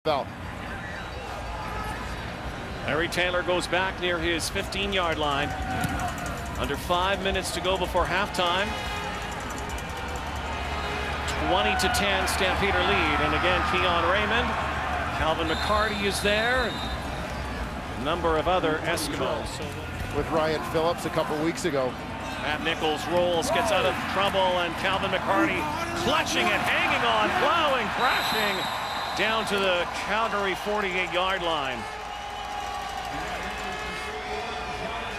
Bell. Larry Taylor goes back near his 15-yard line. Under 5 minutes to go before halftime. 20-10 Stampeder lead. And again, Keon Raymond. Calvin McCarty is there. And a number of other Eskimos. With Ryan Phillips a couple weeks ago. Matt Nichols rolls, gets out of trouble, and Calvin McCarty clutching it, hanging on, plowing, crashing down to the Calgary 48-yard line.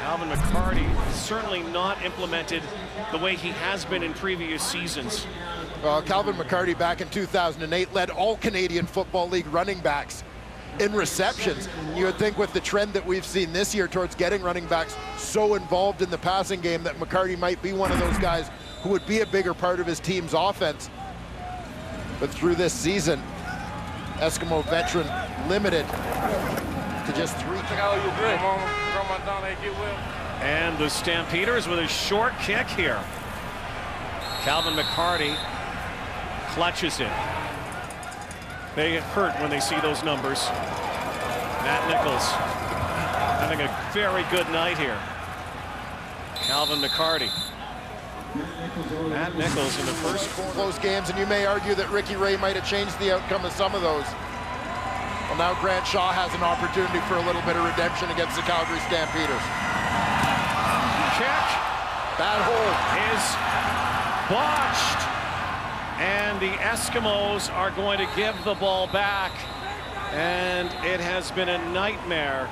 Calvin McCarty certainly not implemented the way he has been in previous seasons. Calvin McCarty back in 2008 led all Canadian Football League running backs in receptions. You would think with the trend that we've seen this year towards getting running backs so involved in the passing game that McCarty might be one of those guys who would be a bigger part of his team's offense. But through this season, Eskimo veteran limited to just 3. And the Stampeders with a short kick here. Calvin McCarty clutches it. They hurt when they see those numbers. Matt Nichols having a very good night here. Calvin McCarty. Matt Nichols in the first close games, and you may argue that Ricky Ray might have changed the outcome of some of those. Well, now Grant Shaw has an opportunity for a little bit of redemption against the Calgary Stampeders. Check. Bad hold. Is botched. And the Eskimos are going to give the ball back. And it has been a nightmare.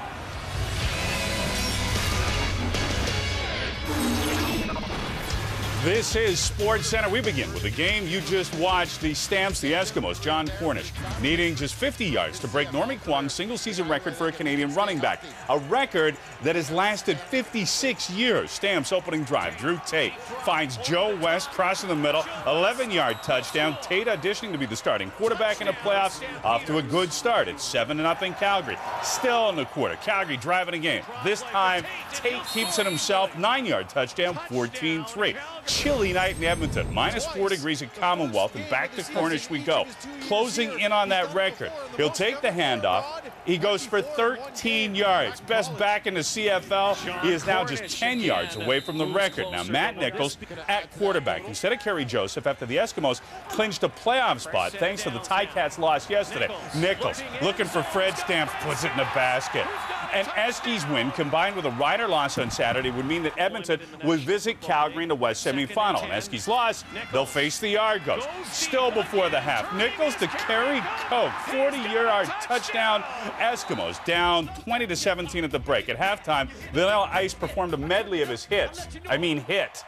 This is Sports Center. We begin with the game you just watched. The Stamps, the Eskimos, John Cornish, needing just 50 yards to break Normie Kwong's single-season record for a Canadian running back. A record that has lasted 56 years. Stamps opening drive. Drew Tate finds Joe West crossing the middle. 11-yard touchdown. Tate auditioning to be the starting quarterback in the playoffs. Off to a good start. It's 7-0 Calgary. Still in the quarter. Calgary driving a game. This time, Tate keeps it himself. 9-yard touchdown. 14-3. Chilly night in Edmonton, -4 degrees at Commonwealth, and back to Cornish we go. Closing in on that record. He'll take the handoff. He goes for 13 yards. Best back in the CFL. He is now just 10 yards away from the record. Now Matt Nichols at quarterback instead of Kerry Joseph after the Eskimos clinched a playoff spot thanks to the Ticats loss yesterday. Nichols looking for Fred Stamps, puts it in the basket. An Eskies win combined with a Ryder loss on Saturday would mean that Edmonton would visit Calgary in the West semifinal. An Eskies loss, they'll face the Argos. Still before the half, Nichols to Kerry Coke, 40-yard touchdown. Eskimos down 20-17 at the break. At halftime, Vanilla Ice performed a medley of his hits. I mean hit.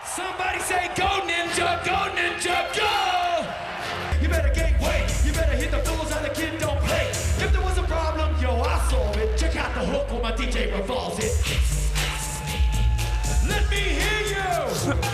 Somebody say go Ninja, go Ninja, go! You better gain weight, you better hit the fools and the kid don't play. If there was a problem, yo, I solve it. Check out the hook when my DJ revolves it. Let me hear you!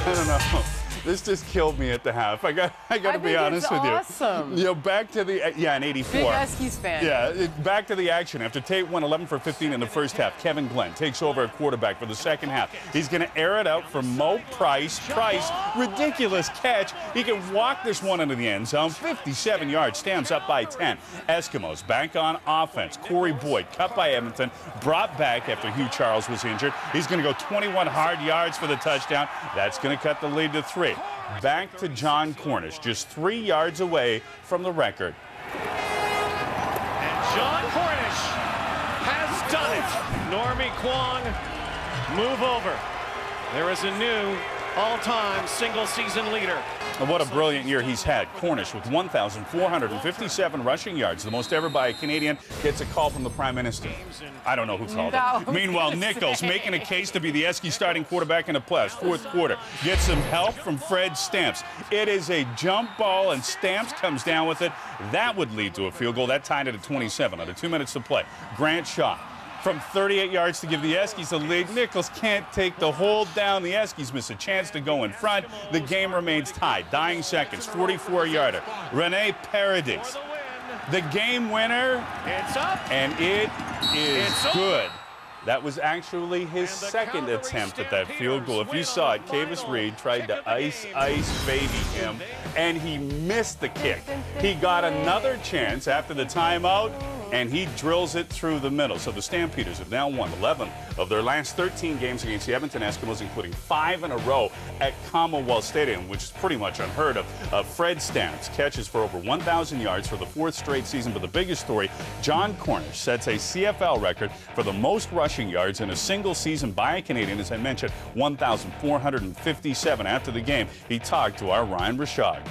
I don't know. This just killed me at the half. I got to be honest with you. Awesome. You know, back to the in '84. Big Eskies fan. Yeah, back to the action. After Tate went 11 for 15 in the first half, Kevin Glenn takes over at quarterback for the second half. He's going to air it out for Mo Price. Price, ridiculous catch. He can walk this one into the end zone. 57 yards. Stamps up by 10. Eskimos back on offense. Corey Boyd cut by Edmonton, brought back after Hugh Charles was injured. He's going to go 21 hard yards for the touchdown. That's going to cut the lead to 3. Back to John Cornish, just 3 yards away from the record. And John Cornish has done it. Normie Kwong, move over. There is a new all-time single-season leader. And what a brilliant year he's had. Cornish with 1,457 rushing yards, the most ever by a Canadian, gets a call from the Prime Minister. I don't know who called it. Meanwhile, Nichols making a case to be the Eskies starting quarterback in the playoffs. Fourth quarter, gets some help from Fred Stamps. It is a jump ball, and Stamps comes down with it. That would lead to a field goal. That tied it at 27 under 2 minutes to play. Grant Shaw from 38 yards to give the Eskies the lead. Nichols can't take the hold down. The Eskies miss a chance to go in front. The game remains tied. Dying seconds, 44-yarder. Rene Paradis, the game winner. It's up. And it is good. That was actually his second Calgary attempt at that field goal. If you win saw on it, the Kavis final Reed tried kick to of the ice game. baby him, and he missed the kick. He got another chance after the timeout, and he drills it through the middle. So the Stampeders have now won 11 of their last 13 games against the Edmonton Eskimos, including 5 in a row at Commonwealth Stadium, which is pretty much unheard of. Fred Stamps catches for over 1,000 yards for the 4th straight season. But the biggest story, John Cornish sets a CFL record for the most rushing yards in a single season by a Canadian. As I mentioned, 1,457. After the game, he talked to our Ryan Rashad.